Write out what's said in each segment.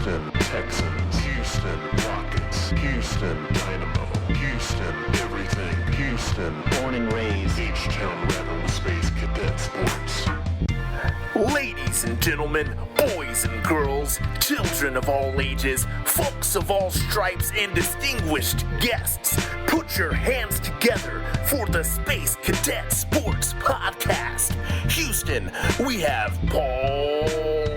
Houston Texans, Houston Rockets, Houston Dynamo, Houston everything, Houston born and raised, H-Town rebel, Space Cadet Sports. Ladies and gentlemen, boys and girls, children of all ages, folks of all stripes, and distinguished guests, put your hands together for the Space Cadet Sports Podcast. Houston, we have Paul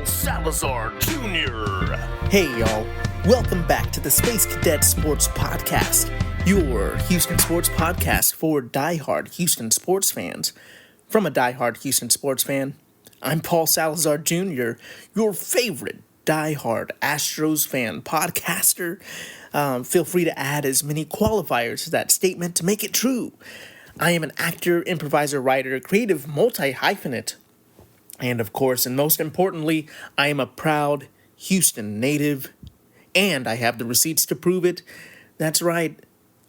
Salazar Jr. Hey y'all, welcome back to the Space Cadet Sports Podcast, your Houston sports podcast for diehard Houston sports fans. From a diehard Houston sports fan, I'm Paul Salazar Jr., your favorite diehard Astros fan podcaster. Feel free to add as many qualifiers to that statement to make it true. I am an actor, improviser, writer, creative multi-hyphenate, and of course, and most importantly, I am a proud Houston native, and I have the receipts to prove it. That's right,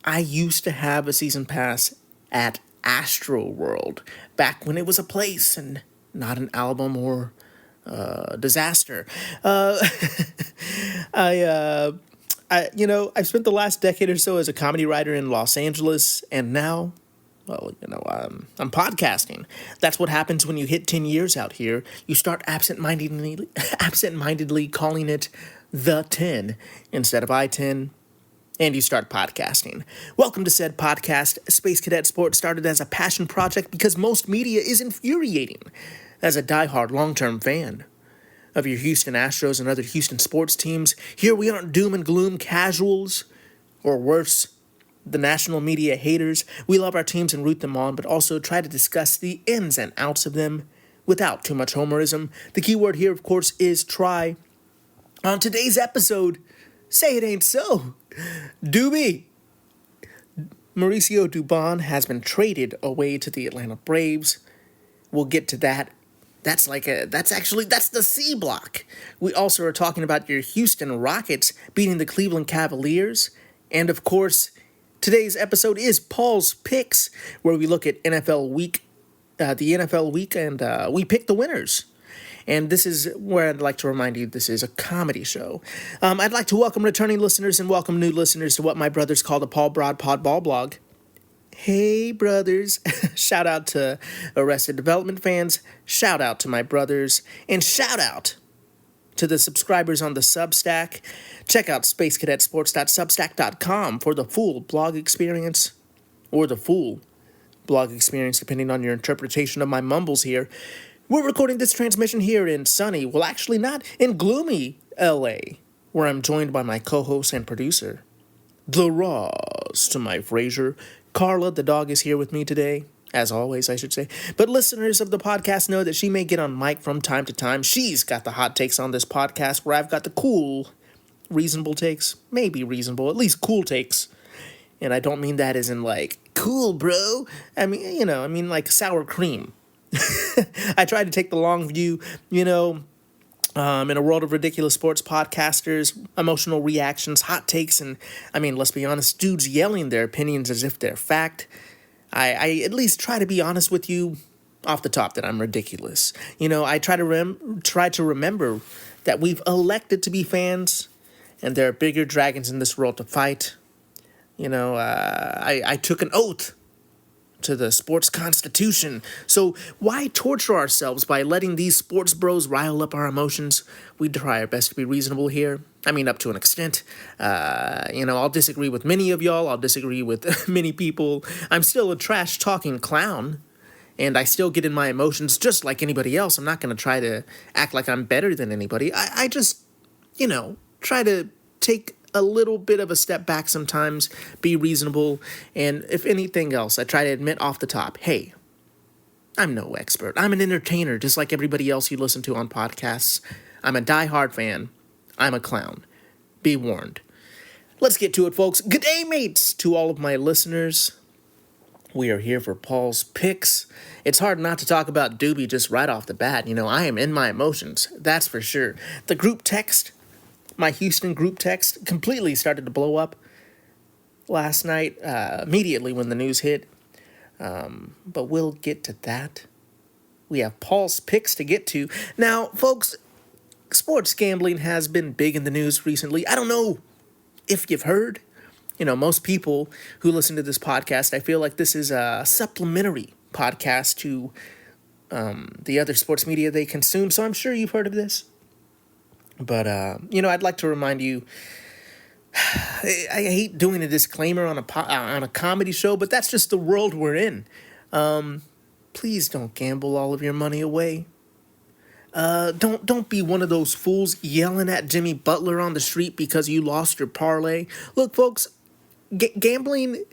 I used to have a season pass at Astro World, back when it was a place and not an album or disaster. I've spent the last decade or so as a comedy writer in Los Angeles, and now, I'm podcasting. That's what happens when you hit 10 years out here. You start absent-mindedly calling it the 10 instead of I-10, and you start podcasting. Welcome to said podcast. Space Cadet Sports started as a passion project because most media is infuriating. As a diehard long-term fan of your Houston Astros and other Houston sports teams, here we aren't doom and gloom casuals, or worse, the national media haters. We love our teams and root them on, but also try to discuss the ins and outs of them without too much homerism. The key word here, of course, is try. On today's episode, say it ain't so. Dubi. Mauricio Dubón has been traded away to the Atlanta Braves. We'll get to that. That's the C block. We also are talking about your Houston Rockets beating the Cleveland Cavaliers. And of course, today's episode is Paul's Picks, where we look at the NFL week, and we pick the winners. And this is where I'd like to remind you this is a comedy show. I'd like to welcome returning listeners and welcome new listeners to what my brothers call the Paul Broad Pod Ball Blog. Hey, brothers. Shout out to Arrested Development fans. Shout out to my brothers. And shout out to the subscribers on the Substack. Check out spacecadetsports.substack.com for the full blog experience. Or the full blog experience, depending on your interpretation of my mumbles here. We're recording this transmission here in sunny, well, actually not, in gloomy LA, where I'm joined by my co-host and producer, the Ross to my Frasier. Carla, the dog, is here with me today, as always, I should say. But listeners of the podcast know that she may get on mic from time to time. She's got the hot takes on this podcast, where I've got the cool, reasonable takes. Maybe reasonable, at least cool takes. And I don't mean that as in, like, cool, bro. I mean like sour cream. I try to take the long view, in a world of ridiculous sports podcasters, emotional reactions, hot takes, and, let's be honest, dudes yelling their opinions as if they're fact. I at least try to be honest with you off the top that I'm ridiculous. I try to remember that we've elected to be fans, and there are bigger dragons in this world to fight. I took an oath to the sports constitution. So why torture ourselves by letting these sports bros rile up our emotions? We try our best to be reasonable here. Up to an extent. I'll disagree with many of y'all. I'll disagree with many people. I'm still a trash-talking clown, and I still get in my emotions just like anybody else. I'm not going to try to act like I'm better than anybody. I just, try to take a little bit of a step back sometimes, be reasonable, and if anything else, I try to admit off the top, hey, I'm no expert. I'm an entertainer, just like everybody else you listen to on podcasts. I'm a diehard fan. I'm a clown. Be warned. Let's get to it, folks. Good day, mates, to all of my listeners. We are here for Paul's Picks. It's hard not to talk about Dubi just right off the bat. I am in my emotions, that's for sure. The group text, my Houston group text, completely started to blow up last night, immediately when the news hit. But we'll get to that. We have Paul's Picks to get to. Now, folks, sports gambling has been big in the news recently. I don't know if you've heard. Most people who listen to this podcast, I feel like this is a supplementary podcast to the other sports media they consume. So I'm sure you've heard of this. But, I'd like to remind you, I hate doing a disclaimer on a comedy show, but that's just the world we're in. Please don't gamble all of your money away. Don't be one of those fools yelling at Jimmy Butler on the street because you lost your parlay. Look, folks, gambling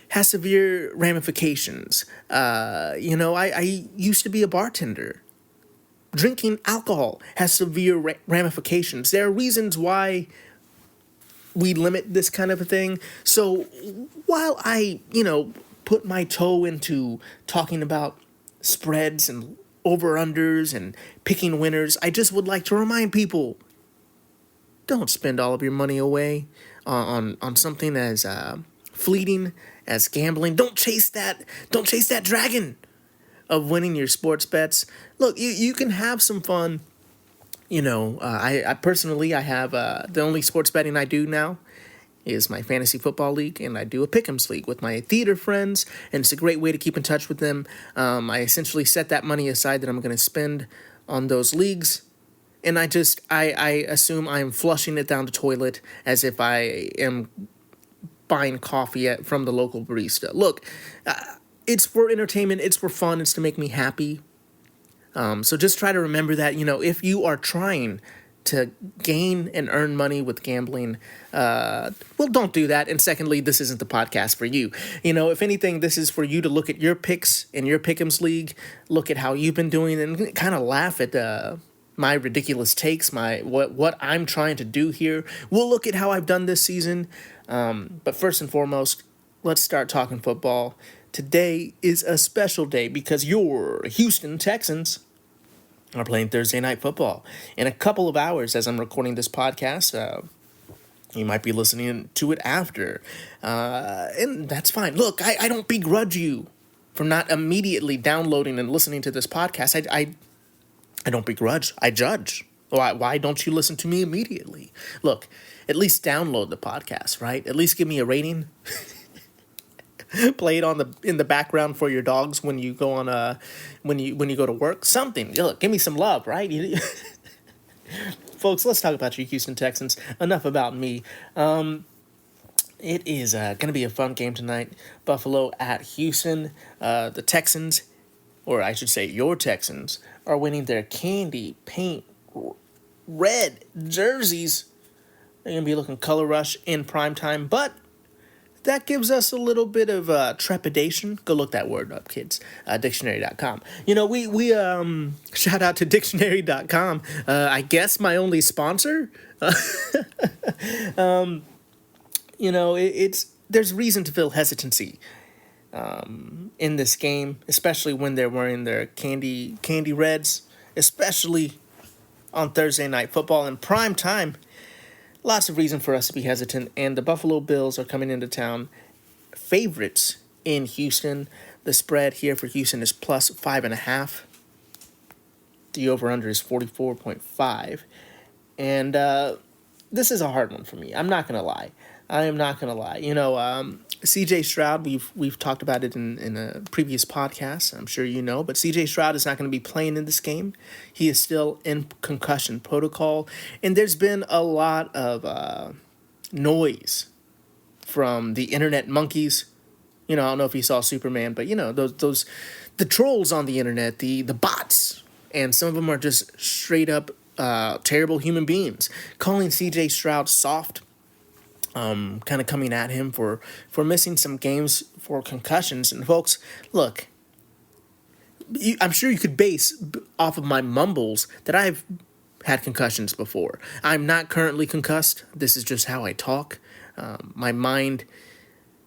has severe ramifications. I used to be a bartender. Drinking alcohol has severe ramifications. There are reasons why we limit this kind of a thing. So while I, put my toe into talking about spreads and over-unders and picking winners, I just would like to remind people, don't spend all of your money away on something as fleeting as gambling. Don't chase that dragon of winning your sports bets. Look, you can have some fun. I personally, I have the only sports betting I do now is my fantasy football league, and I do a pick'ems league with my theater friends, and it's a great way to keep in touch with them. I essentially set that money aside that I'm going to spend on those leagues, and I assume I'm flushing it down the toilet as if I am buying coffee from the local barista. Look, it's for entertainment, it's for fun, it's to make me happy. So just try to remember that, if you are trying to gain and earn money with gambling, don't do that. And secondly, this isn't the podcast for you. If anything, this is for you to look at your picks in your Pick'ems League, look at how you've been doing, and kind of laugh at my ridiculous takes, what I'm trying to do here. We'll look at how I've done this season. But first and foremost, let's start talking football. Today is a special day because your Houston Texans are playing Thursday Night Football. In a couple of hours, as I'm recording this podcast, you might be listening to it after. And that's fine. Look, I don't begrudge you for not immediately downloading and listening to this podcast. I don't begrudge. I judge. Why don't you listen to me immediately? Look, at least download the podcast, right? At least give me a rating. Play it in the background for your dogs when you go on when you go to work. Something. Look, give me some love, right? Folks, let's talk about you Houston Texans. Enough about me. It is going to be a fun game tonight. Buffalo at Houston. The Texans, or I should say your Texans, are winning their candy paint red jerseys. They're going to be looking color rush in primetime, but that gives us a little bit of trepidation. Go look that word up, kids. Dictionary.com. We shout out to dictionary.com. I guess my only sponsor. There's reason to feel hesitancy in this game, especially when they're wearing their candy reds, especially on Thursday Night Football in prime time. Lots of reason for us to be hesitant, and the Buffalo Bills are coming into town favorites in Houston. The spread here for Houston is plus 5.5. The over-under is 44.5. And this is a hard one for me. I'm not going to lie. I am not going to lie. C.J. Stroud, we've talked about it in a previous podcast, I'm sure you know, but C.J. Stroud is not going to be playing in this game. He is still in concussion protocol, and there's been a lot of noise from the internet monkeys. I don't know if you saw Superman, but those the trolls on the internet, the bots, and some of them are just straight up terrible human beings, calling C.J. Stroud soft. Kind of coming at him for missing some games for concussions. And folks, look, I'm sure you could base off of my mumbles that I've had concussions before. I'm not currently concussed. This is just how I talk. My mind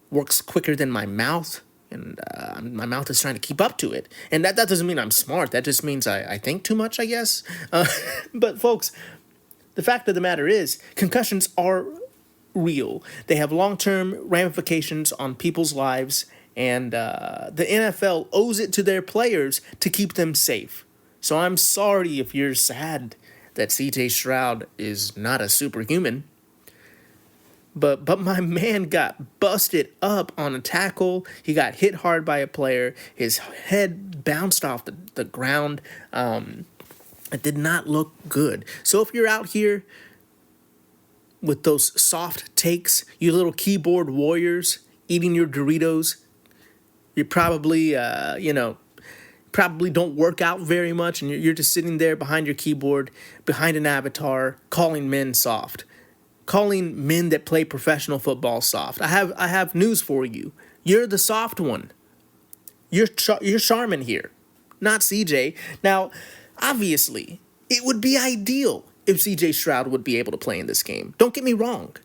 works quicker than my mouth, and my mouth is trying to keep up to it. And that doesn't mean I'm smart. That just means I think too much, I guess. But folks, the fact of the matter is, concussions are real. They have long-term ramifications on people's lives, and the NFL owes it to their players to keep them safe. So I'm sorry if you're sad that C.J. Stroud is not a superhuman. But my man got busted up on a tackle. He got hit hard by a player. His head bounced off the ground. It did not look good. So if you're out here with those soft takes, you little keyboard warriors eating your Doritos, you probably, probably don't work out very much, and you're just sitting there behind your keyboard, behind an avatar, calling men soft. Calling men that play professional football soft. I have news for you. You're the soft one. You're Charmin here, not CJ. Now, obviously, it would be ideal if CJ Stroud would be able to play in this game. Don't get me wrong.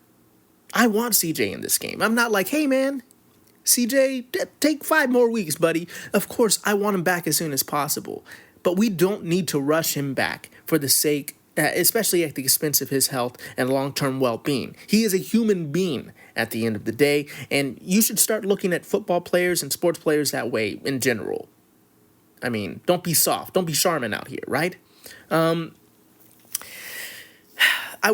I want CJ in this game. I'm not like, hey man, CJ, take 5 more weeks, buddy. Of course, I want him back as soon as possible. But we don't need to rush him back for the sake, especially at the expense of his health and long-term well-being. He is a human being at the end of the day, and you should start looking at football players and sports players that way in general. I mean, don't be soft. Don't be Charmin out here, right?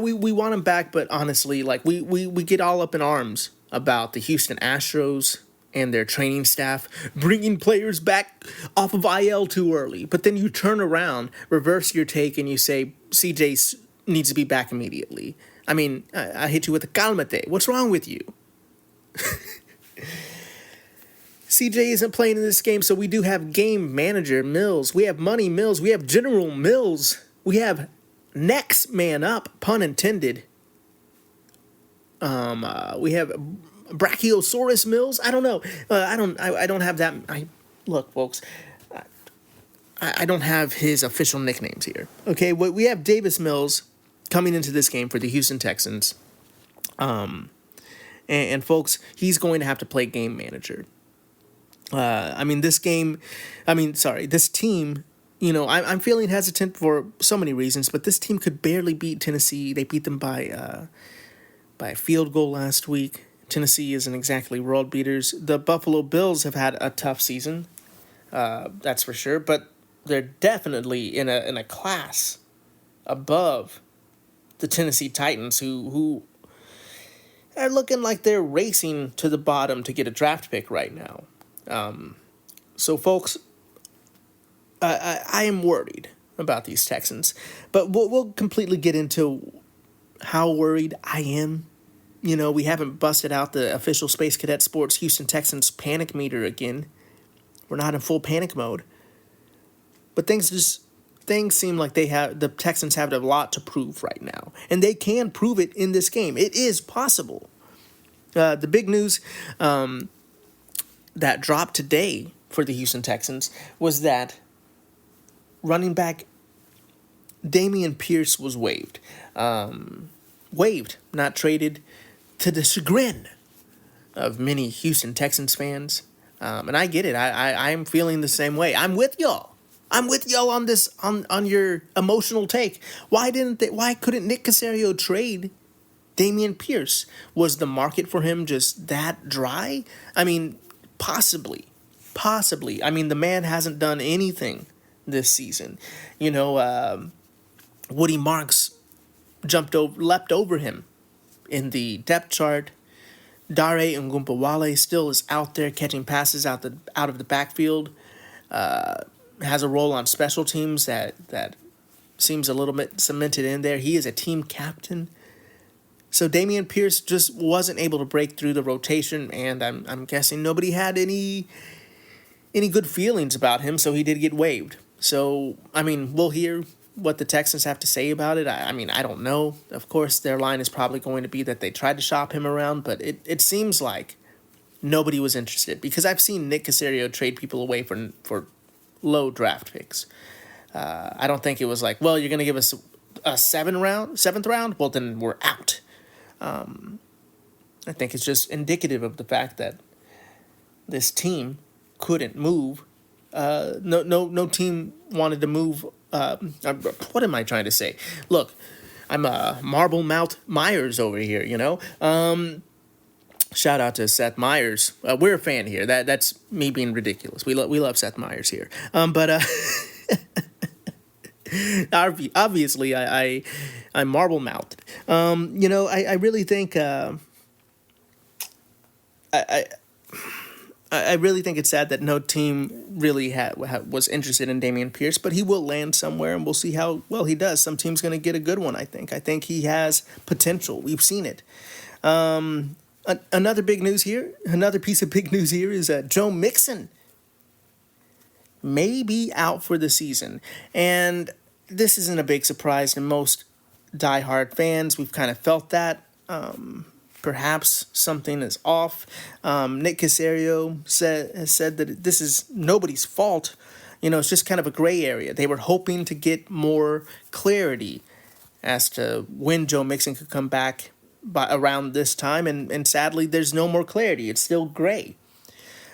We want him back, but honestly, like we get all up in arms about the Houston Astros and their training staff bringing players back off of IL too early. But then you turn around, reverse your take, and you say CJ needs to be back immediately. I mean, I hit you with a calmate. What's wrong with you? CJ isn't playing in this game, so we do have game manager Mills. We have money Mills. We have General Mills. We have next man up, pun intended. We have Brachiosaurus Mills. I don't know. I don't have that. Look, folks. I don't have his official nicknames here. Okay, we have Davis Mills coming into this game for the Houston Texans. And folks, he's going to have to play game manager. This team, I'm feeling hesitant for so many reasons, but this team could barely beat Tennessee. They beat them by a field goal last week. Tennessee isn't exactly world beaters. The Buffalo Bills have had a tough season, that's for sure, but they're definitely in a class above the Tennessee Titans, who are looking like they're racing to the bottom to get a draft pick right now. So, folks, I am worried about these Texans, but we'll completely get into how worried I am. We haven't busted out the official Space Cadet Sports Houston Texans panic meter again. We're not in full panic mode. But things seem like the Texans have a lot to prove right now. And they can prove it in this game. It is possible. The big news that dropped today for the Houston Texans was that running back Dameon Pierce was waived. Waived, not traded, to the chagrin of many Houston Texans fans. And I get it. I'm feeling the same way. I'm with y'all. On this, on your emotional take. Why couldn't Nick Caserio trade Dameon Pierce? Was the market for him just that dry? I mean, possibly. I mean, the man hasn't done anything this season. Woody Marks leapt over him in the depth chart. Dare Ngumpawale still is out there catching passes out of the backfield. Has a role on special teams that seems a little bit cemented in there. He is a team captain. So Dameon Pierce just wasn't able to break through the rotation, and I'm guessing nobody had any good feelings about him, so he did get waived. So, we'll hear what the Texans have to say about it. I don't know. Of course, their line is probably going to be that they tried to shop him around, but it seems like nobody was interested, because I've seen Nick Caserio trade people away for low draft picks. I don't think it was like, well, you're going to give us a seventh round? Well, then we're out. I think it's just indicative of the fact that this team couldn't move. No team wanted to move. What am I trying to say? Look, I'm a Marble Mouth Myers over here, Shout out to Seth Meyers. We're a fan here. That's me being ridiculous. We love Seth Meyers here. Obviously, I'm marble mouthed. I really think I I really think it's sad that no team really was interested in Dameon Pierce, but he will land somewhere, and we'll see how well he does. Some team's going to get a good one, I think. I think he has potential. We've seen it. Another big news here, another piece of big news here is Joe Mixon may be out for the season. And this isn't a big surprise to most diehard fans. We've kind of felt that. Perhaps something is off. Nick Caserio has said that this is nobody's fault. It's just kind of a gray area. They were hoping to get more clarity as to when Joe Mixon could come back by around this time, and sadly, there's no more clarity. It's still gray.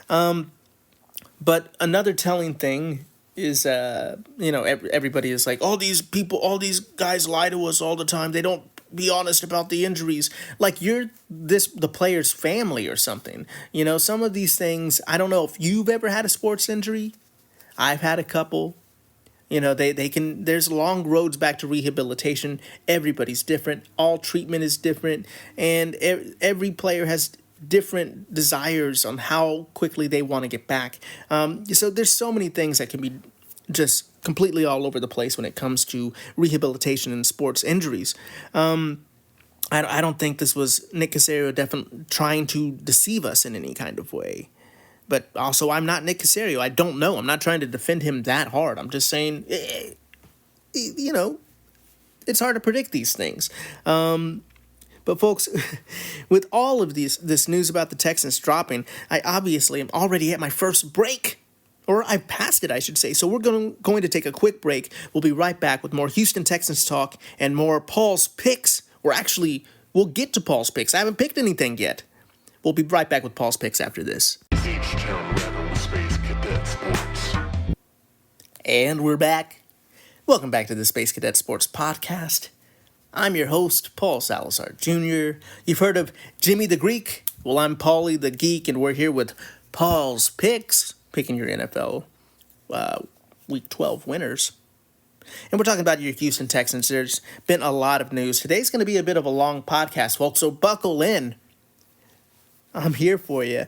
But another telling thing is, everybody is like, all these guys lie to us all the time. They don't be honest about the injuries. Like you're the player's family or something. Some of these things, I don't know if you've ever had a sports injury. I've had a couple. There's long roads back to rehabilitation. Everybody's different. All treatment is different. And every player has different desires on how quickly they want to get back. So there's so many things that can be just completely all over the place when it comes to rehabilitation and sports injuries. I don't think this was Nick Caserio definitely trying to deceive us in any kind of way. But also, I'm not Nick Caserio. I don't know. I'm not trying to defend him that hard. I'm just saying, it's hard to predict these things. But folks, with all of this news about the Texans dropping, I obviously am already at my first break. Or I've passed it, I should say. So we're going to take a quick break. We'll be right back with more Houston Texans talk and more Paul's picks. We'll get to Paul's picks. I haven't picked anything yet. We'll be right back with Paul's picks after this. H-Town Rebel Space Cadet Sports. And we're back. Welcome back to the Space Cadet Sports Podcast. I'm your host, Paul Salazar Jr. You've heard of Jimmy the Greek? Well, I'm Paulie the Geek, and we're here with Paul's picks. Picking your NFL Week 12 winners. And we're talking about your Houston Texans. There's been a lot of news. Today's going to be a bit of a long podcast, folks, so buckle in. I'm here for you.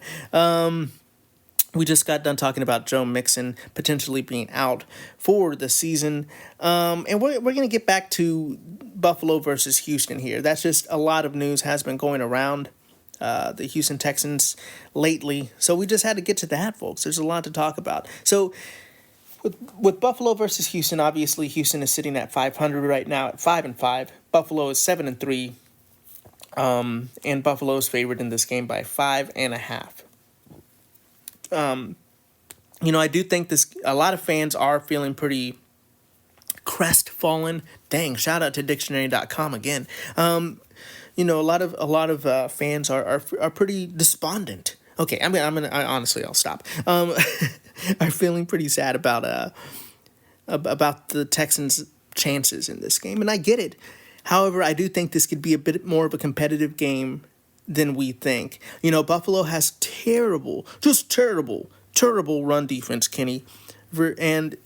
We just got done talking about Joe Mixon potentially being out for the season. And we're going to get back to Buffalo versus Houston here. That's just a lot of news has been going around the Houston Texans lately. So we just had to get to that, folks. There's a lot to talk about. So with Buffalo versus Houston, obviously Houston is sitting at 500 right now at 5-5. Buffalo is 7-3. And Buffalo is favored in this game by 5.5. I do think a lot of fans are feeling pretty crestfallen. Dang, shout out to dictionary.com again. A lot of fans are pretty despondent. Okay, honestly, I'll stop. Are feeling pretty sad about the Texans' chances in this game, and I get it. However, I do think this could be a bit more of a competitive game than we think. Buffalo has terrible run defense, Kenny, and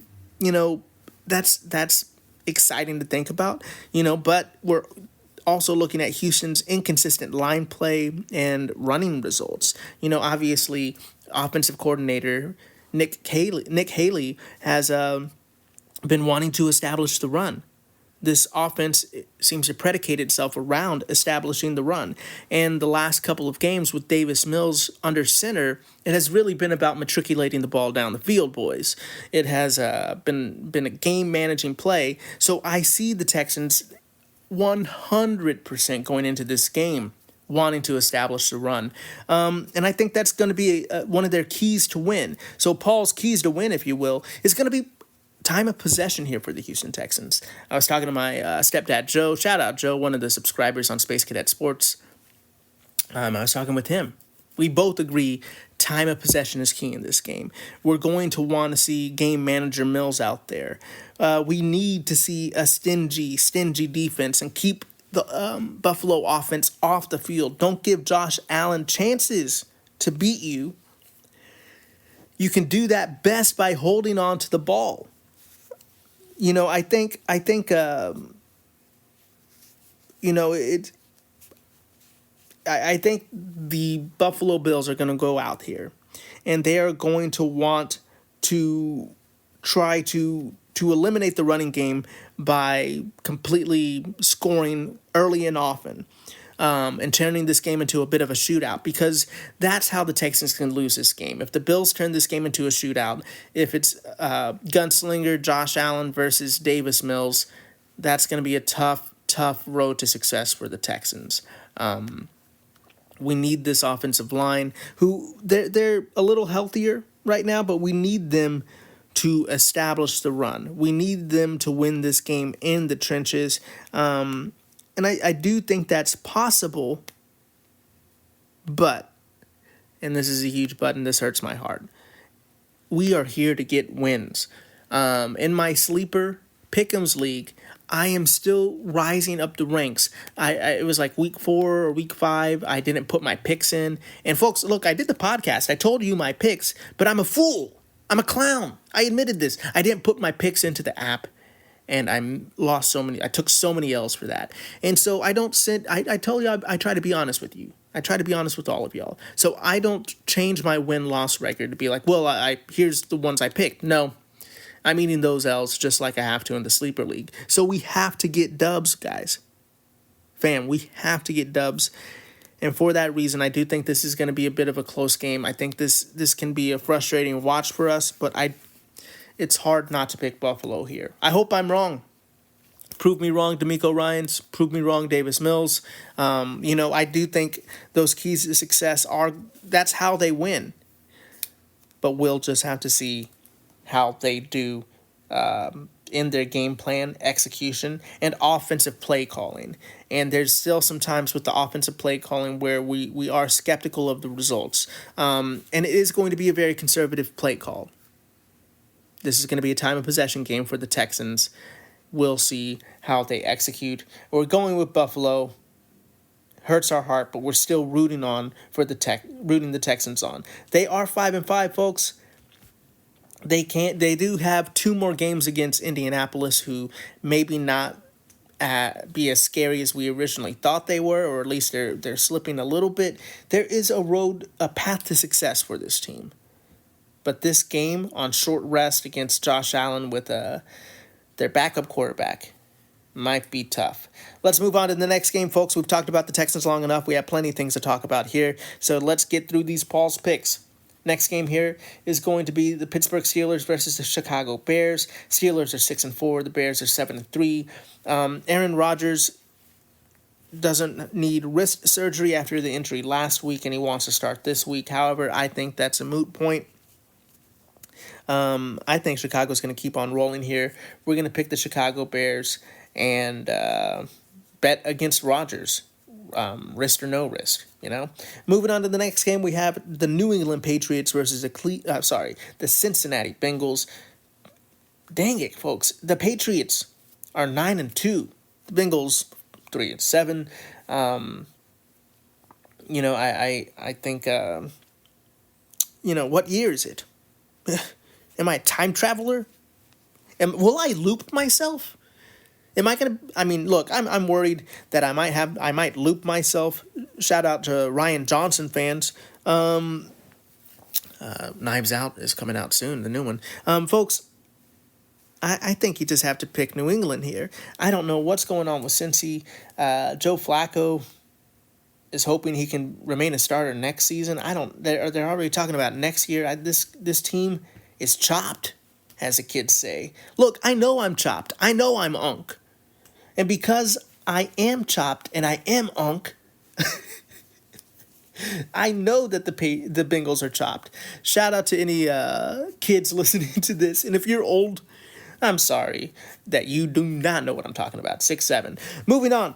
that's exciting to think about. But we're also looking at Houston's inconsistent line play and running results. Obviously, offensive coordinator Nick Haley has been wanting to establish the run. This offense seems to predicate itself around establishing the run. And the last couple of games with Davis Mills under center, it has really been about matriculating the ball down the field, boys. It has been a game-managing play. So I see the Texans 100% going into this game wanting to establish the run. And I think that's going to be one of their keys to win. So Paul's keys to win, if you will, is going to be time of possession here for the Houston Texans. I was talking to my stepdad, Joe. Shout out, Joe, one of the subscribers on Space Cadet Sports. I was talking with him. We both agree time of possession is key in this game. We're going to want to see game manager Mills out there. We need to see a stingy defense and keep the Buffalo offense off the field. Don't give Josh Allen chances to beat you. You can do that best by holding on to the ball. I think it. I think the Buffalo Bills are going to go out here, and they are going to want to try to eliminate the running game by completely scoring early and often. And turning this game into a bit of a shootout, because that's how the Texans can lose this game. If the Bills turn this game into a shootout, if it's gunslinger Josh Allen versus Davis Mills, that's going to be a tough road to success for the Texans. We need this offensive line, who they're a little healthier right now, but we need them to establish the run. We need them to win this game in the trenches. And I do think that's possible, but, and this is a huge but, and this hurts my heart, we are here to get wins. In my sleeper Pick'ems league, I am still rising up the ranks. It was like week 4 or week 5. I didn't put my picks in. And folks, look, I did the podcast. I told you my picks, but I'm a fool. I'm a clown. I admitted this. I didn't put my picks into the app. And I took so many L's for that. And so I told you, I try to be honest with you. I try to be honest with all of y'all. So I don't change my win-loss record to be like, well, here's the ones I picked. No, I'm eating those L's just like I have to in the sleeper league. So we have to get dubs, guys. Fam, we have to get dubs. And for that reason, I do think this is going to be a bit of a close game. I think this can be a frustrating watch for us, but it's hard not to pick Buffalo here. I hope I'm wrong. Prove me wrong, D'Amico Ryans. Prove me wrong, Davis Mills. I do think those keys to success that's how they win. But we'll just have to see how they do in their game plan, execution, and offensive play calling. And there's still some times with the offensive play calling where we are skeptical of the results. And it is going to be a very conservative play call. This is going to be a time of possession game for the Texans. We'll see how they execute. We're going with Buffalo. Hurts our heart, but we're still rooting the Texans on. They are 5-5, folks. They do have 2 more games against Indianapolis, who maybe not be as scary as we originally thought they were, or at least they're slipping a little bit. There is a path to success for this team. But this game on short rest against Josh Allen with their backup quarterback might be tough. Let's move on to the next game, folks. We've talked about the Texans long enough. We have plenty of things to talk about here. So let's get through these Paul's picks. Next game here is going to be the Pittsburgh Steelers versus the Chicago Bears. Steelers are 6-4. The Bears are 7-3. Aaron Rodgers doesn't need wrist surgery after the injury last week, and he wants to start this week. However, I think that's a moot point. I think Chicago's going to keep on rolling here. We're going to pick the Chicago Bears and bet against Rodgers, wrist or no wrist. Moving on to the next game, we have the New England Patriots versus the Cincinnati Bengals. Dang it, folks! The Patriots are 9-2. The Bengals 3-7. I think. What year is it? Am I a time traveler? Will I loop myself? Am I gonna? Look, I'm worried that I might loop myself. Shout out to Ryan Johnson fans. Knives Out is coming out soon, the new one. Folks, I think you just have to pick New England here. I don't know what's going on with Cincy. Joe Flacco is hoping he can remain a starter next season. They're already talking about next year. This team is chopped, as the kids say. Look, I know I'm chopped. I know I'm unk. And because I am chopped and I am unk, I know that the Bengals are chopped. Shout out to any kids listening to this. And if you're old, I'm sorry that you do not know what I'm talking about. 6'7". Moving on.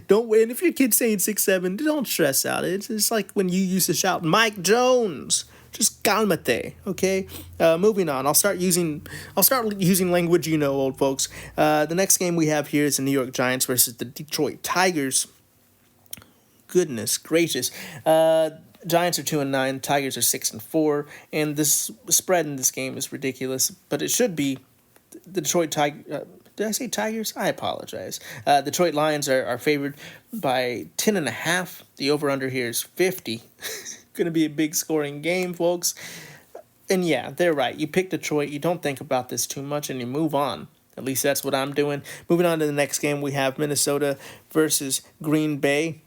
Don't win. If your kid's saying 6'7", don't stress out. It's like when you used to shout, Mike Jones. Just calmate, okay? Moving on. I'll start using language old folks. The next game we have here is the New York Giants versus the Detroit Tigers. Goodness gracious. Giants are 2-9, Tigers are 6-4, and this spread in this game is ridiculous. But it should be the Detroit Tigers. Did I say Tigers? I apologize. Detroit Lions are favored by 10.5. The over/under here is 50. Going to be a big scoring game, folks. And yeah, they're right. You pick Detroit. You don't think about this too much, and you move on. At least that's what I'm doing. Moving on to the next game, we have Minnesota versus Green Bay.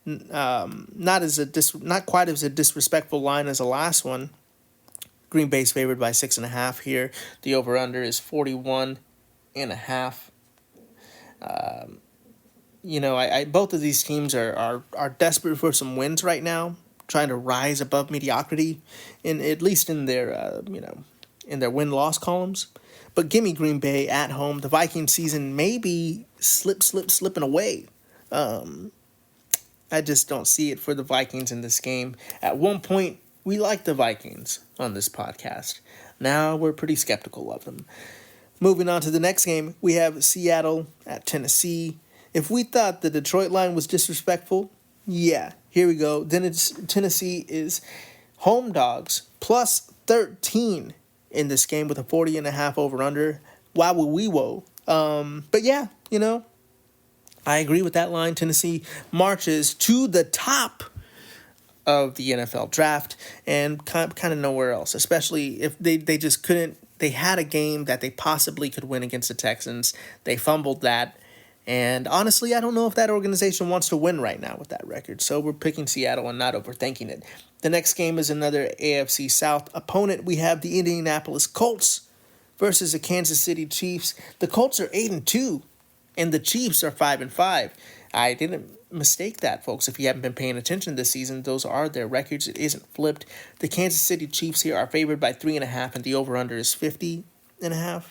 Not quite as a disrespectful line as the last one. Green Bay's favored by 6.5 here. The over/under is 41.5. I both of these teams are desperate for some wins right now, trying to rise above mediocrity, at least in their in their win-loss columns. But give me Green Bay at home. The Viking season may be slipping away. I just don't see it for the Vikings in this game. At one point, we liked the Vikings on this podcast. Now we're pretty skeptical of them. Moving on to the next game, we have Seattle at Tennessee. If we thought the Detroit line was disrespectful, yeah, here we go. Then Tennessee is home dogs plus 13 in this game with a 40.5 over/under. Wow. But yeah, I agree with that line. Tennessee marches to the top of the NFL draft and kind of nowhere else, especially if they just couldn't. They had a game that they possibly could win against the Texans. They fumbled that. And honestly, I don't know if that organization wants to win right now with that record. So we're picking Seattle and not overthinking it. The next game is another AFC South opponent. We have the Indianapolis Colts versus the Kansas City Chiefs. The Colts are 8-2. And the Chiefs are 5-5. I didn't mistake that, folks. If you haven't been paying attention this season, those are their records. It isn't flipped. The Kansas City Chiefs here are favored by 3.5, and the over/under is 50.5.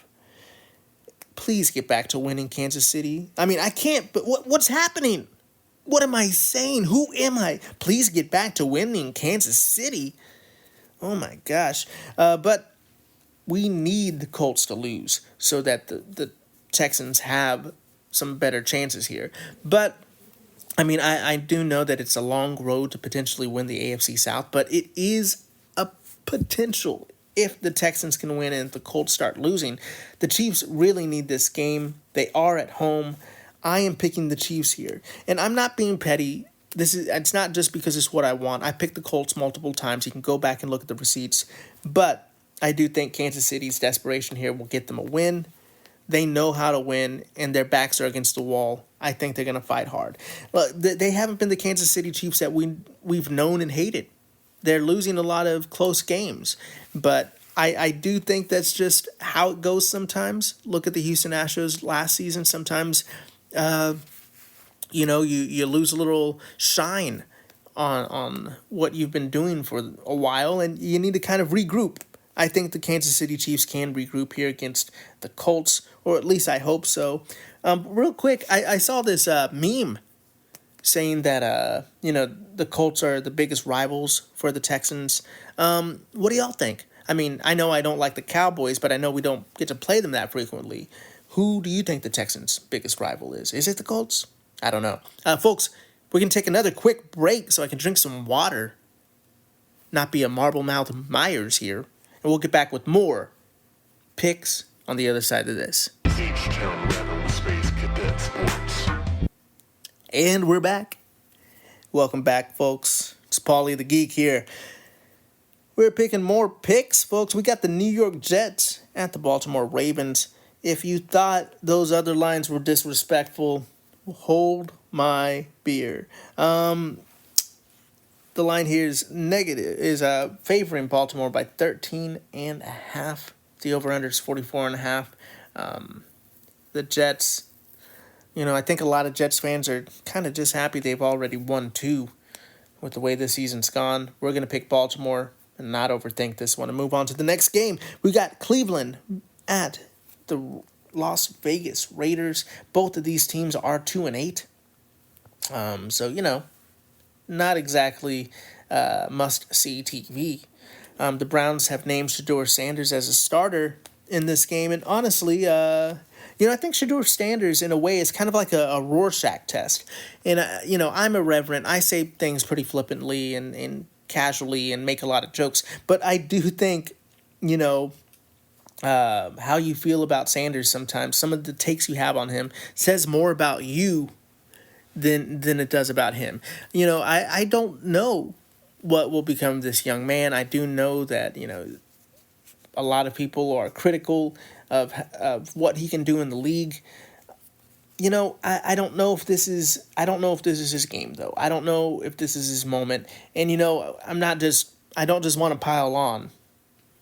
Please get back to winning, Kansas City. I mean, I can't. But what's happening? What am I saying? Who am I? Please get back to winning, Kansas City. Oh my gosh! But we need the Colts to lose so that the Texans have some better chances here. But, I mean, I do know that it's a long road to potentially win the AFC South, but it is a potential if the Texans can win and the Colts start losing. The Chiefs really need this game. They are at home. I am picking the Chiefs here. And I'm not being petty. It's not just because it's what I want. I picked the Colts multiple times. You can go back and look at the receipts. But I do think Kansas City's desperation here will get them a win. They know how to win, and their backs are against the wall. I think they're going to fight hard. Look, they haven't been the Kansas City Chiefs that we've known and hated. They're losing a lot of close games. But I do think that's just how it goes sometimes. Look at the Houston Astros last season. Sometimes, you lose a little shine on what you've been doing for a while, and you need to kind of regroup. I think the Kansas City Chiefs can regroup here against the Colts, or at least I hope so. Real quick, I saw this meme saying that, the Colts are the biggest rivals for the Texans. What do y'all think? I mean, I know I don't like the Cowboys, but I know we don't get to play them that frequently. Who do you think the Texans' biggest rival is? Is it the Colts? I don't know. Folks, we're going to take another quick break so I can drink some water. Not be a marble-mouthed Myers here. And we'll get back with more picks on the other side of this. H-Town Rebel Space Cadet Sports. And we're back. Welcome back, folks. It's Paulie the Geek here. We're picking more picks, folks. We got the New York Jets at the Baltimore Ravens. If you thought those other lines were disrespectful, hold my beer. The line here is favoring Baltimore by 13.5. The over/under is 44.5. The Jets, I think a lot of Jets fans are kind of just happy they've already won 2 with the way this season's gone. We're going to pick Baltimore and not overthink this one and move on to the next game. We got Cleveland at the Las Vegas Raiders. Both of these teams are 2-8. So, not exactly must-see TV. The Browns have named Shedeur Sanders as a starter in this game. And honestly, I think Shador Sanders, in a way, is kind of like a Rorschach test. And, I'm irreverent. I say things pretty flippantly and casually and make a lot of jokes. But I do think, how you feel about Sanders sometimes, some of the takes you have on him, says more about you than it does about him. I don't know what will become of this young man. I do know that, a lot of people are critical of what he can do in the league. I don't know if this is his game, though. I don't know if this is his moment. And I don't just want to pile on,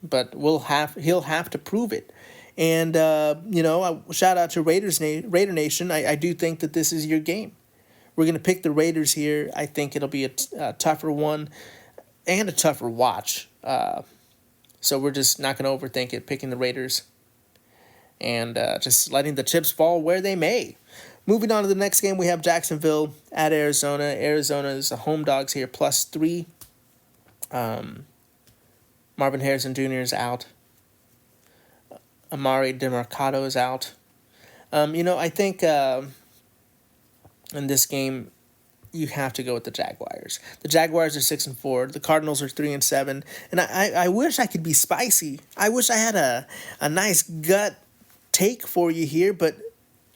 but he'll have to prove it. And shout out to Raider Nation. I do think that this is your game. We're going to pick the Raiders here. I think it'll be a tougher one and a tougher watch. So we're just not going to overthink it, picking the Raiders and just letting the chips fall where they may. Moving on to the next game, we have Jacksonville at Arizona. Arizona is the home dogs here, +3. Marvin Harrison Jr. is out. Amari DeMarcado is out. I think in this game, you have to go with the Jaguars. The Jaguars are 6-4. The Cardinals are 3-7. And I wish I could be spicy. I wish I had a nice gut take for you here, but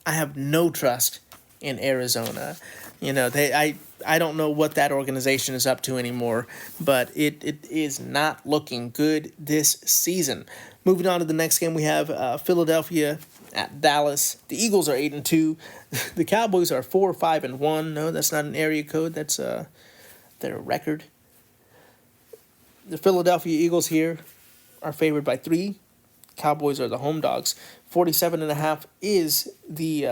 I have no trust in Arizona. I don't know what that organization is up to anymore, but it is not looking good this season. Moving on to the next game, we have Philadelphia at Dallas. The Eagles are 8-2. The Cowboys are 4-5-1. No, that's not an area code. That's their record. The Philadelphia Eagles here are favored by 3. Cowboys are the home dogs. 47.5 is the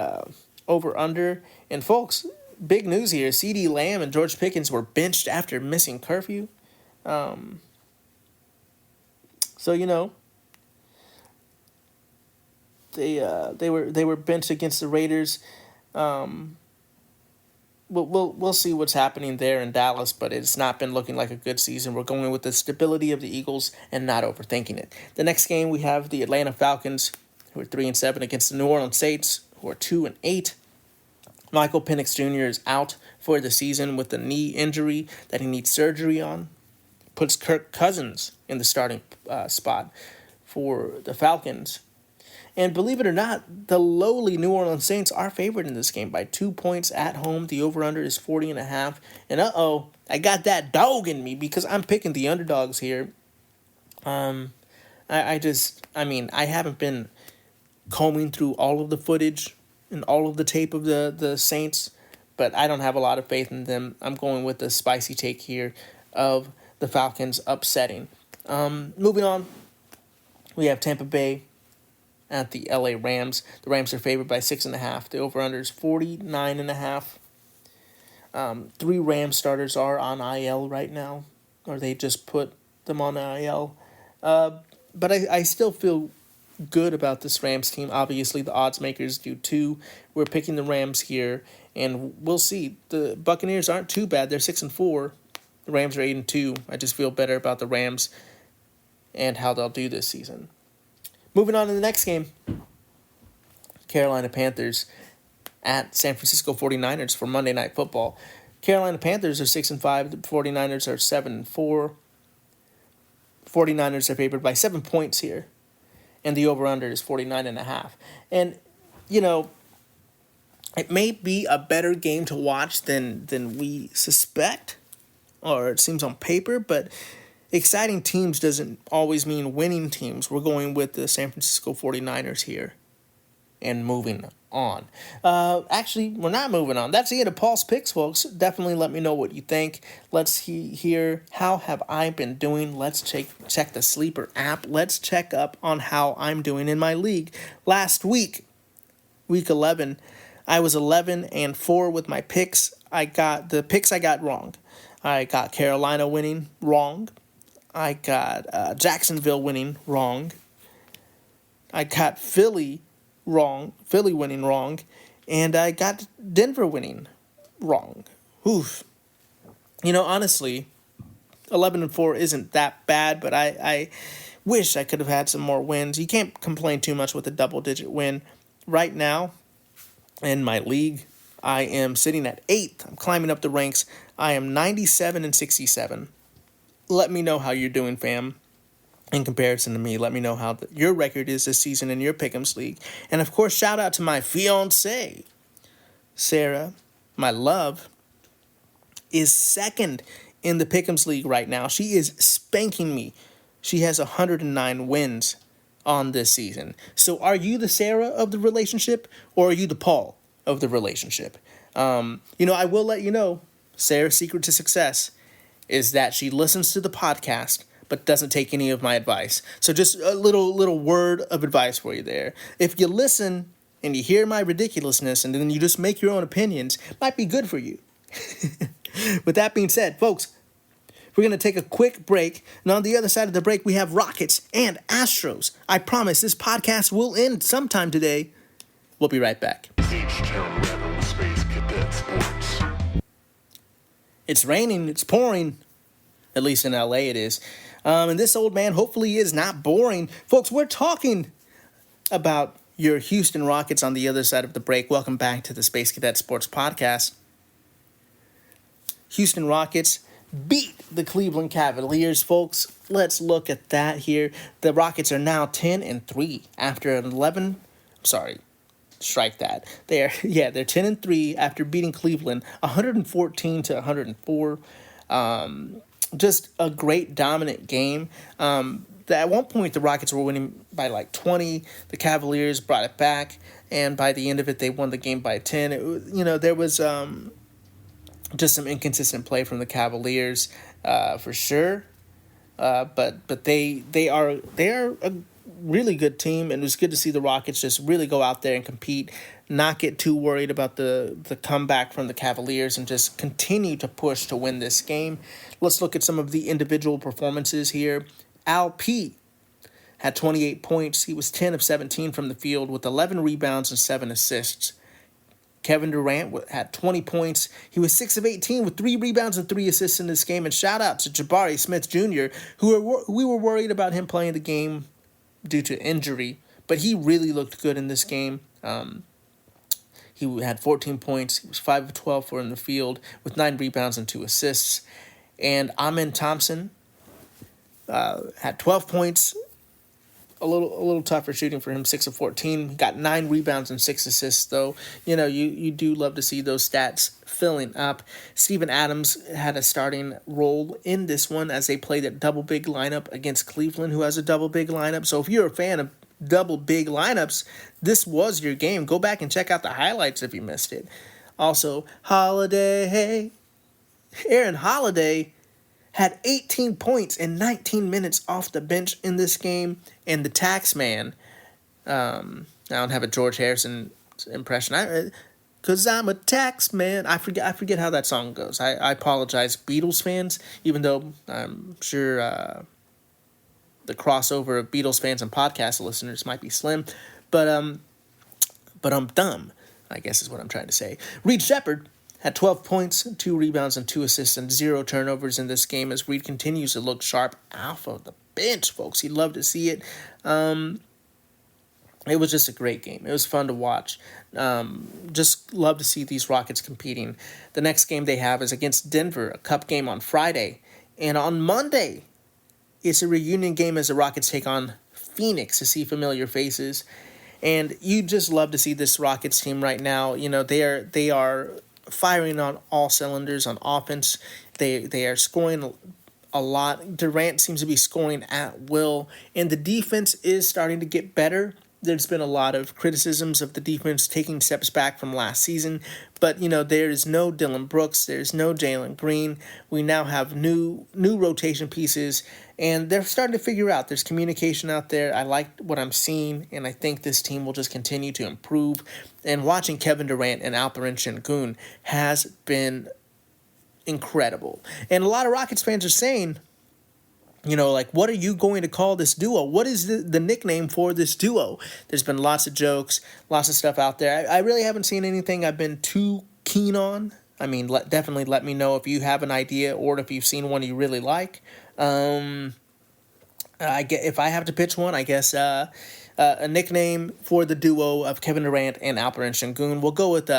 over/under. And folks, big news here. CeeDee Lamb and George Pickens were benched after missing curfew. They were benched against the Raiders. We'll see what's happening there in Dallas, but it's not been looking like a good season. We're going with the stability of the Eagles and not overthinking it. The next game, we have the Atlanta Falcons, who are 3-7, against the New Orleans Saints, who are 2-8. Michael Penix Jr. is out for the season with a knee injury that he needs surgery on. Puts Kirk Cousins in the starting spot for the Falcons. And believe it or not, the lowly New Orleans Saints are favored in this game by 2 points at home. The over-under is 40.5. And I got that dog in me because I'm picking the underdogs here. I haven't been combing through all of the footage and all of the tape of the Saints, but I don't have a lot of faith in them. I'm going with the spicy take here of the Falcons upsetting. Moving on, we have Tampa Bay at the LA Rams. The Rams are favored by 6.5. The over-under is 49.5. 3 Rams starters are on IL right now, or they just put them on IL. But I still feel good about this Rams team. Obviously, the odds makers do too. We're picking the Rams here, and we'll see. The Buccaneers aren't too bad. They're 6-4. The Rams are 8-2. I just feel better about the Rams and how they'll do this season. Moving on to the next game, Carolina Panthers at San Francisco 49ers for Monday Night Football. Carolina Panthers are 6-5. The 49ers are 7-4. 49ers are favored by 7 points here. And the over-under is 49.5. And, it may be a better game to watch than we suspect, or it seems on paper, but exciting teams doesn't always mean winning teams. We're going with the San Francisco 49ers here and moving on. Actually, we're not moving on. That's it of Paul's picks, folks. Definitely let me know what you think. Let's hear how have I been doing. Let's check the Sleeper app. Let's check up on how I'm doing in my league. Last week, week 11, I was 11-4 with my picks. I got wrong. I got Carolina winning wrong. I got Jacksonville winning wrong. I got Philly winning wrong. And I got Denver winning wrong. Oof. Honestly, 11-4 isn't that bad, but I Wish I could have had some more wins. You can't complain too much with a double-digit win. Right now, in my league, I am sitting at 8th. I'm climbing up the ranks. I am 97-67. Let me know how you're doing, fam. In comparison to me, let me know how your record is this season in your Pick'ems league. And of course, shout out to my fiance, Sarah, my love, is second in the Pick'ems league right now. She is spanking me. She has 109 wins on this season. So are you the Sarah of the relationship, or are you the Paul of the relationship? I will let you know, Sarah's secret to success is that she listens to the podcast but doesn't take any of my advice. So just a little word of advice for you there. If you listen and you hear my ridiculousness and then you just make your own opinions, might be good for you. With that being said, folks, we're going to take a quick break. And on the other side of the break, we have Rockets and Astros. I promise this podcast will end sometime today. We'll be right back. H-Town Rebel Space Cadet Sports. It's raining. It's pouring. At least in LA it is. And this old man hopefully is not boring. Folks, we're talking about your Houston Rockets on the other side of the break. Welcome back to the Space Cadet Sports Podcast. Houston Rockets beat the Cleveland Cavaliers, folks. Let's look at that here. The Rockets are now 10-3 after an 11. Sorry, strike that. They're 10-3 after beating Cleveland 114-104. Just a great dominant game. At one point, the Rockets were winning by like 20. The Cavaliers brought it back, and by the end of it, they won the game by 10. There was just some inconsistent play from the Cavaliers, for sure. But they are a really good team, and it was good to see the Rockets just really go out there and compete, not get too worried about the comeback from the Cavaliers, and just continue to push to win this game. Let's look at some of the individual performances here. Al P had 28 points. He was 10 of 17 from the field with 11 rebounds and 7 assists. Kevin Durant had 20 points. He was 6 of 18 with 3 rebounds and 3 assists in this game. And shout out to Jabari Smith Jr., we were worried about him playing the game due to injury, but he really looked good in this game. He had 14 points. He was 5 of 12 in the field with 9 rebounds and 2 assists. And Amen Thompson had 12 points. A little tougher shooting for him, 6 of 14. He got 9 rebounds and 6 assists, though. You do love to see those stats filling up. Steven Adams had a starting role in this one as they played a double big lineup against Cleveland, who has a double big lineup. So if you're a fan of double big lineups, this was your game. Go back and check out the highlights if you missed it. Also, Aaron Holiday had 18 points and 19 minutes off the bench in this game. And the tax man, I don't have a George Harrison impression, because I'm a tax man. I forget how that song goes. I apologize, Beatles fans, even though I'm sure the crossover of Beatles fans and podcast listeners might be slim. But I'm dumb, I guess is what I'm trying to say. Reed Shepherd had 12 points, 2 rebounds, and 2 assists, and 0 turnovers in this game as Reed continues to look sharp off of the bench, folks. You'd love to see it. It was just a great game. It was fun to watch. Just love to see these Rockets competing. The next game they have is against Denver, a cup game on Friday. And on Monday, it's a reunion game as the Rockets take on Phoenix to see familiar faces. And you just love to see this Rockets team right now. They are firing on all cylinders on offense. They are scoring a lot. Durant seems to be scoring at will, and the defense is starting to get better. There's been a lot of criticisms of the defense taking steps back from last season, but there is no Dylan Brooks, there's no Jalen Green. We now have new rotation pieces, and they're starting to figure out there's communication out there. I like what I'm seeing, and I think this team will just continue to improve. And watching Kevin Durant and Alperen Şengün has been incredible. And a lot of Rockets fans are saying, what are you going to call this duo? What is the nickname for this duo? There's been lots of jokes, lots of stuff out there. I really haven't seen anything I've been too keen on. I mean, definitely let me know if you have an idea or if you've seen one you really like. I if I have to pitch one, I guess a nickname for the duo of Kevin Durant and Alperen Sengun. We'll go with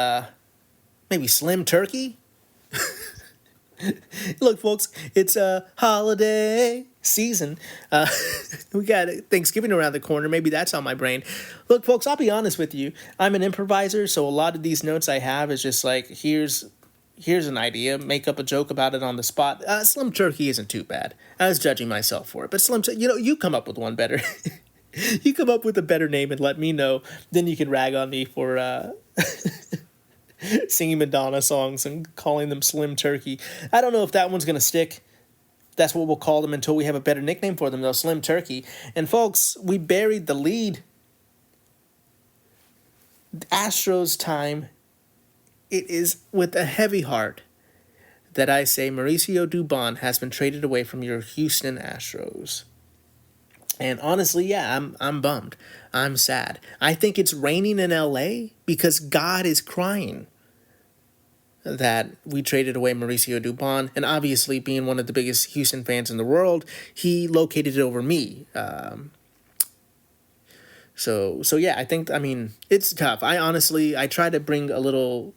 maybe Slim Turkey. Look, folks, it's a holiday season. We got Thanksgiving around the corner. Maybe that's on my brain. Look, folks, I'll be honest with you. I'm an improviser, so a lot of these notes I have is just like, here's an idea, make up a joke about it on the spot. Slim Turkey isn't too bad. I was judging myself for it, but you come up with one better. You come up with a better name and let me know. Then you can rag on me for singing Madonna songs and calling them Slim Turkey. I don't know if that one's going to stick. That's what we'll call them until we have a better nickname for them, though, Slim Turkey. And, folks, we buried the lead. Astros time. It is with a heavy heart that I say Mauricio Dubón has been traded away from your Houston Astros. And honestly, yeah, I'm bummed. I'm sad. I think it's raining in LA because God is crying that we traded away Mauricio Dubón. And obviously, being one of the biggest Houston fans in the world, he located it over me. So yeah, I mean, it's tough. I try to bring a little,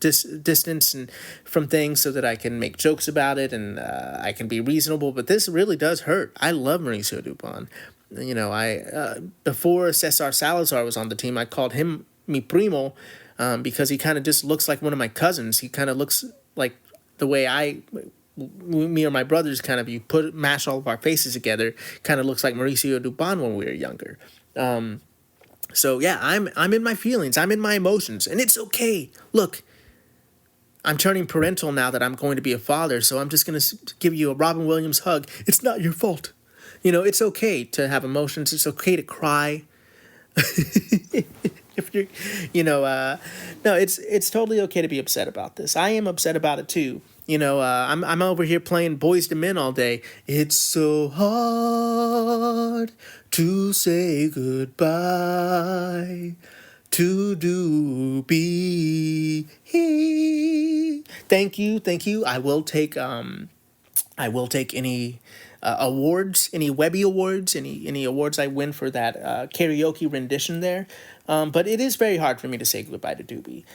distance and from things so that I can make jokes about it and I can be reasonable. But this really does hurt. I love Mauricio Dubón. Before Cesar Salazar was on the team, I called him mi primo because he kind of just looks like one of my cousins. He kind of looks like the way me or my brothers kind of, mash all of our faces together, kind of looks like Mauricio Dubón when we were younger. So yeah, I'm in my feelings, I'm in my emotions, and it's okay. Look, I'm turning parental now that I'm going to be a father, so I'm just going to give you a Robin Williams hug. It's not your fault. It's okay to have emotions. It's okay to cry. If you're, no, it's totally okay to be upset about this. I am upset about it too. I'm over here playing Boys to Men all day. It's so hard to say goodbye to Dubi. Thank you. I will take any awards, any Webby awards, any awards I win for that karaoke rendition there. But it is very hard for me to say goodbye to Dubi.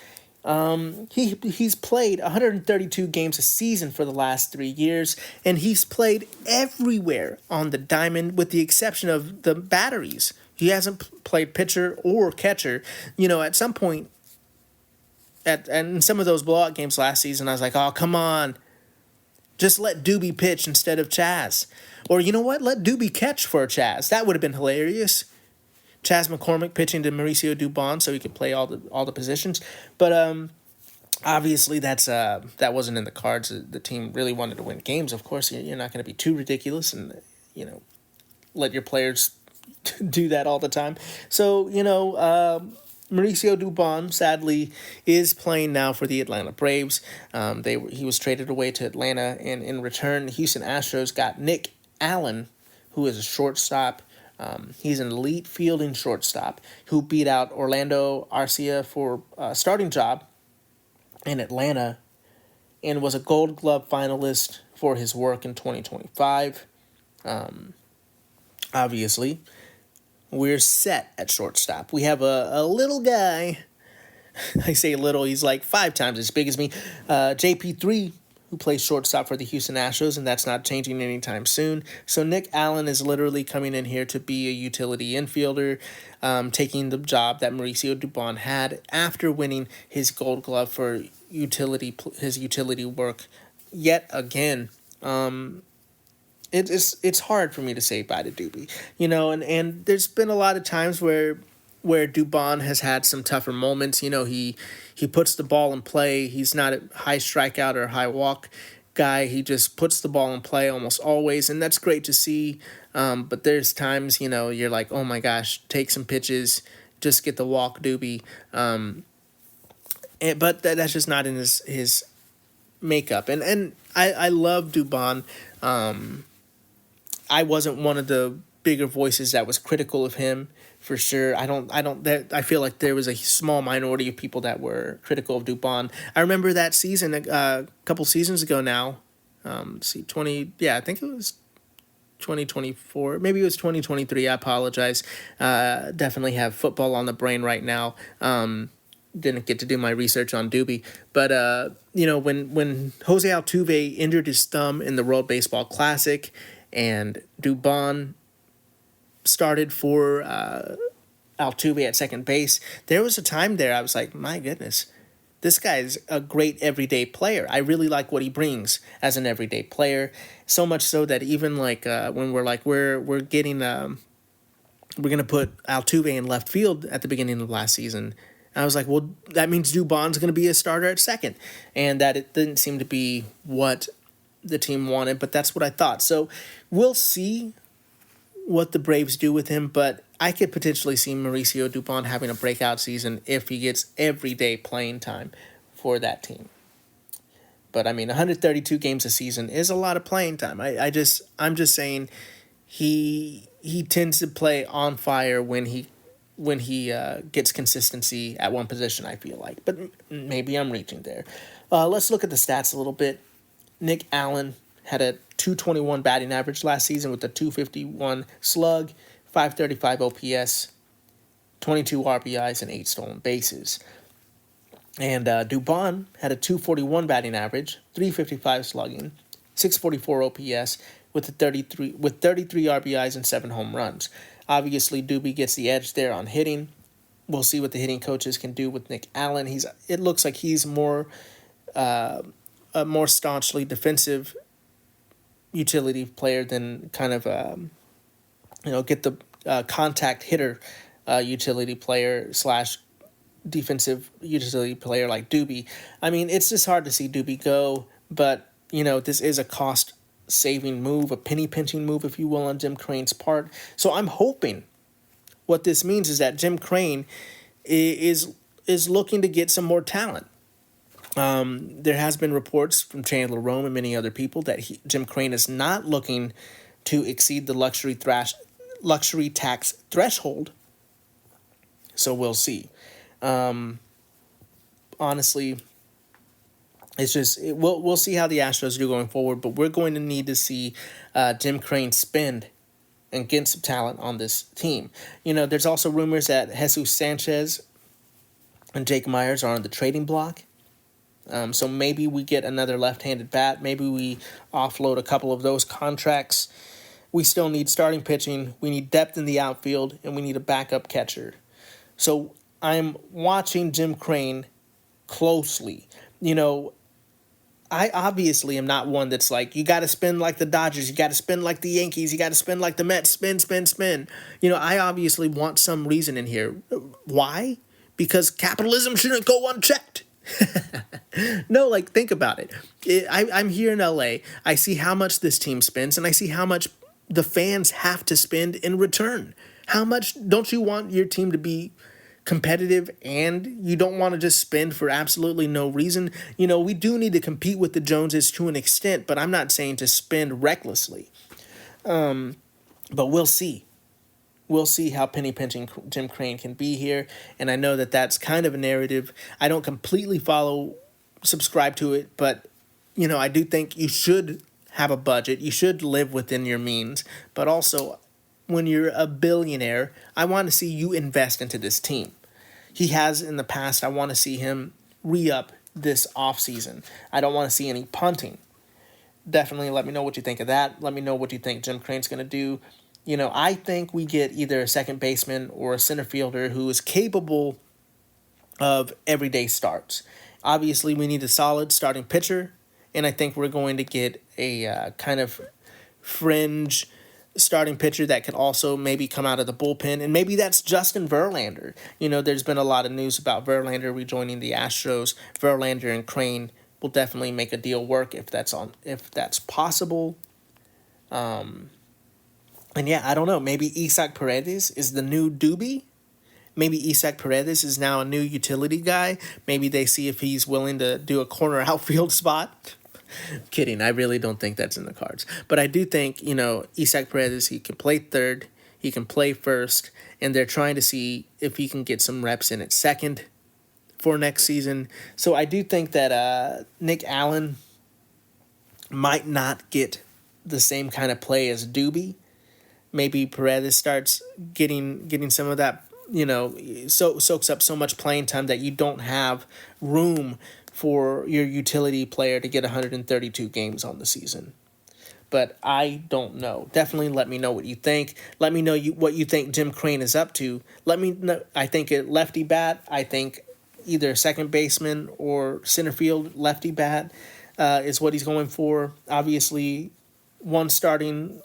He's played 132 games a season for the last 3 years, and he's played everywhere on the diamond with the exception of the batteries. He hasn't played pitcher or catcher. At some point, in some of those blowout games last season, I was like, oh, come on. Just let Dubi pitch instead of Chaz. Or you know what? Let Dubi catch for Chaz. That would have been hilarious. Chaz McCormick pitching to Mauricio Dubón so he could play all the positions. But obviously that wasn't in the cards. The team really wanted to win games. Of course, you're not going to be too ridiculous and let your players do that all the time. So Mauricio Dubón sadly is playing now for the Atlanta Braves. He was traded away to Atlanta, and in return, the Houston Astros got Nick Allen, who is a shortstop. He's an elite fielding shortstop who beat out Orlando Arcia for a starting job in Atlanta and was a Gold Glove finalist for his work in 2025. Obviously, we're set at shortstop. We have a little guy. I say little, he's like 5 times as big as me. JP3, who plays shortstop for the Houston Astros, and that's not changing anytime soon. So Nick Allen is literally coming in here to be a utility infielder, taking the job that Mauricio Dubón had after winning his Gold Glove for his utility work yet again. It's hard for me to say bye to Dubi, and there's been a lot of times where Dubón has had some tougher moments. He puts the ball in play. He's not a high strikeout or high walk guy. He just puts the ball in play almost always, and that's great to see. But there's times, you're like, oh my gosh, take some pitches, just get the walk, Dubi. But that's just not in his makeup. And I love Dubón. I wasn't one of the bigger voices that was critical of him. For sure, I feel like there was a small minority of people that were critical of Dubón. I remember that season a couple seasons ago now. I think it was 2024. Maybe it was 2023. I apologize. Definitely have football on the brain right now. Didn't get to do my research on Dubi. But, when Jose Altuve injured his thumb in the World Baseball Classic and Dubon started for Altuve at second base, there was a time there I was like, my goodness, this guy's a great everyday player. I really like what he brings as an everyday player. So much so that even when we're like we're gonna put Altuve in left field at the beginning of last season, I was like, well, that means Dubon's gonna be a starter at second, and that it didn't seem to be what the team wanted, but that's what I thought. So we'll see what the Braves do with him, but I could potentially see Mauricio Dubon having a breakout season if he gets everyday playing time for that team. But 132 games a season is a lot of playing time. I'm just saying he tends to play on fire when he gets consistency at one position, I feel like. But maybe I'm reaching there. Let's look at the stats a little bit. Nick Allen had a 221 batting average last season with a 251 slug, 535 OPS, 22 RBIs, and 8 stolen bases. And Dubon had a 241 batting average, 355 slugging, 644 OPS, with 33 RBIs and 7 home runs. Obviously, Dubi gets the edge there on hitting. We'll see what the hitting coaches can do with Nick Allen. It looks like he's more a more staunchly defensive utility player than kind of get the contact hitter utility player / defensive utility player like Dubi. It's just hard to see Dubi go, but this is a cost saving move, a penny pinching move, if you will, on Jim Crane's part. So I'm hoping what this means is that Jim Crane is looking to get some more talent. There has been reports from Chandler Rome and many other people that Jim Crane is not looking to exceed the luxury tax threshold. So we'll see. Honestly, it's just we'll see how the Astros do going forward, but we're going to need to see Jim Crane spend and get some talent on this team. There's also rumors that Jesus Sanchez and Jake Myers are on the trading block. So maybe we get another left-handed bat. Maybe we offload a couple of those contracts. We still need starting pitching. We need depth in the outfield, and we need a backup catcher. So I'm watching Jim Crane closely. I obviously am not one that's like, you got to spend like the Dodgers, you got to spend like the Yankees, you got to spend like the Mets, spend. I obviously want some reason in here. Why? Because capitalism shouldn't go unchecked. No, think about it. I'm here in LA. I see how much this team spends, and I see how much the fans have to spend in return. How much don't you want your team to be competitive, and you don't want to just spend for absolutely no reason? We do need to compete with the Joneses to an extent, but I'm not saying to spend recklessly. But we'll see. We'll see how penny pinching Jim Crane can be here, and I know that that's kind of a narrative. I don't completely subscribe to it, but I do think you should have a budget. You should live within your means, but also when you're a billionaire, I want to see you invest into this team. He has in the past. I want to see him re-up this offseason. I don't want to see any punting. Definitely let me know what you think of that. Let me know what you think Jim Crane's going to do. I think we get either a second baseman or a center fielder who is capable of everyday starts. Obviously, we need a solid starting pitcher, and I think we're going to get a kind of fringe starting pitcher that could also maybe come out of the bullpen, and maybe that's Justin Verlander. There's been a lot of news about Verlander rejoining the Astros. Verlander and Crane will definitely make a deal work if that's possible. And yeah, I don't know. Maybe Isaac Paredes is the new Dubi. Maybe Isaac Paredes is now a new utility guy. Maybe they see if he's willing to do a corner outfield spot. Kidding. I really don't think that's in the cards. But I do think, Isaac Paredes, he can play third, he can play first, and they're trying to see if he can get some reps in at second for next season. So I do think that Nick Allen might not get the same kind of play as Dubi. Maybe Paredes starts getting some of that, soaks up so much playing time that you don't have room for your utility player to get 132 games on the season. But I don't know. Definitely let me know what you think. Let me know what you think Jim Crane is up to. Let me know. I think a lefty bat. I think either a second baseman or center field lefty bat is what he's going for. Obviously, one starting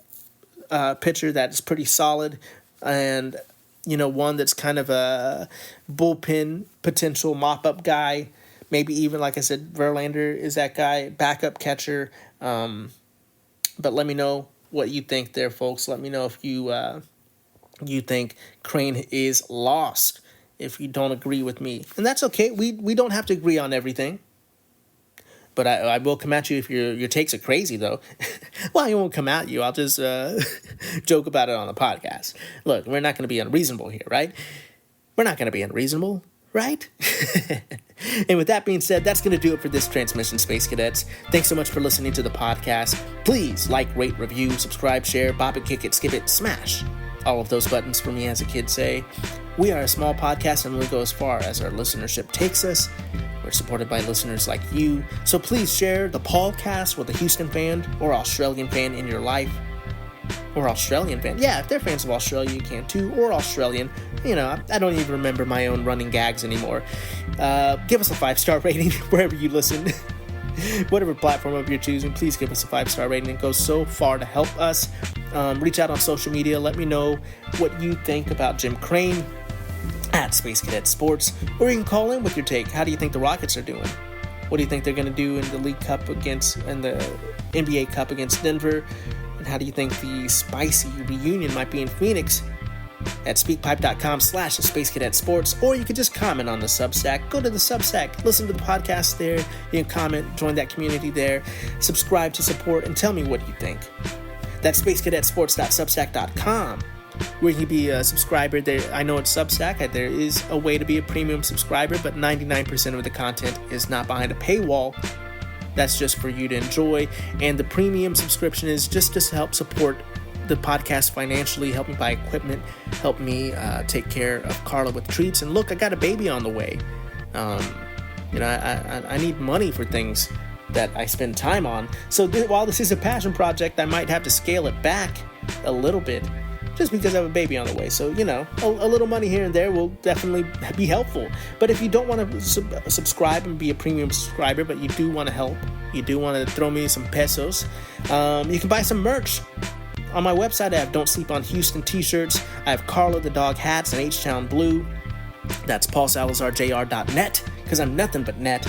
pitcher that's pretty solid, and one that's kind of a bullpen potential mop-up guy. Maybe even, like I said, Verlander is that guy, backup catcher. But let me know what you think there, folks. Let me know if you think Crane is lost, if you don't agree with me. And that's okay. We don't have to agree on everything. But I will come at you if your takes are crazy, though. Well, I won't come at you. I'll just joke about it on the podcast. Look, we're not going to be unreasonable here, right? We're not going to be unreasonable, right? And with that being said, that's going to do it for this transmission, Space Cadets. Thanks so much for listening to the podcast. Please like, rate, review, subscribe, share, bop it, kick it, skip it, smash. All of those buttons for me, as a kid say. We are a small podcast and we'll go as far as our listenership takes us. We're supported by listeners like you. So please share the podcast with a Houston fan or Australian fan in your life. Or Australian fan. Yeah, if they're fans of Australia, you can too. Or Australian. I don't even remember my own running gags anymore. Give us a 5-star rating wherever you listen. Whatever platform of you're choosing, please give us a 5-star rating. It goes so far to help us. Reach out on social media. Let me know what you think about Jim Crane at Space Cadet Sports. Or you can call in with your take. How do you think the Rockets are doing? What do you think they're going to do in the League Cup and the NBA Cup against Denver? And how do you think the spicy reunion might be in Phoenix? At speakpipe.com/Space Cadet Sports, or you could just comment on the Substack. Go to the Substack, listen to the podcast there. You can comment, join that community there, subscribe to support, and tell me what you think. That's spacecadetsports.substack.com, where you can be a subscriber. There, I know it's Substack. There is a way to be a premium subscriber, but 99% of the content is not behind a paywall. That's just for you to enjoy, and the premium subscription is just to help support the podcast financially, help me buy equipment, help me take care of Carla with treats. And look, I got a baby on the way. I need money for things that I spend time on. So while this is a passion project, I might have to scale it back a little bit just because I have a baby on the way. So, a little money here and there will definitely be helpful. But if you don't want to subscribe and be a premium subscriber, but you do want to help, you do want to throw me some pesos, you can buy some merch. On my website, I have Don't Sleep on Houston t-shirts. I have Carla the Dog hats and H-Town Blue. That's paulsalazarjr.net, because I'm nothing but net.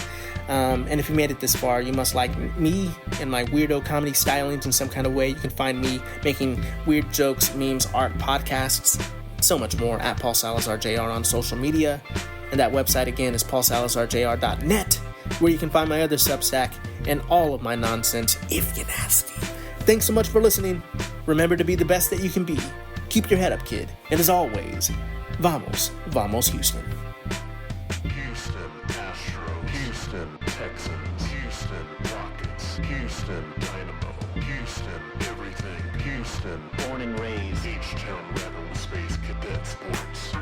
And if you made it this far, you must like me and my weirdo comedy stylings in some kind of way. You can find me making weird jokes, memes, art, podcasts, so much more at paulsalazarjr on social media. And that website, again, is paulsalazarjr.net, where you can find my other Substack and all of my nonsense, if you're nasty. Thanks so much for listening. Remember to be the best that you can be. Keep your head up, kid. And as always, vamos Houston. Houston Astros, Houston Texans, Houston Rockets, Houston Dynamo, Houston everything, Houston born and raised, H-Town Rebel Space Cadet Sports.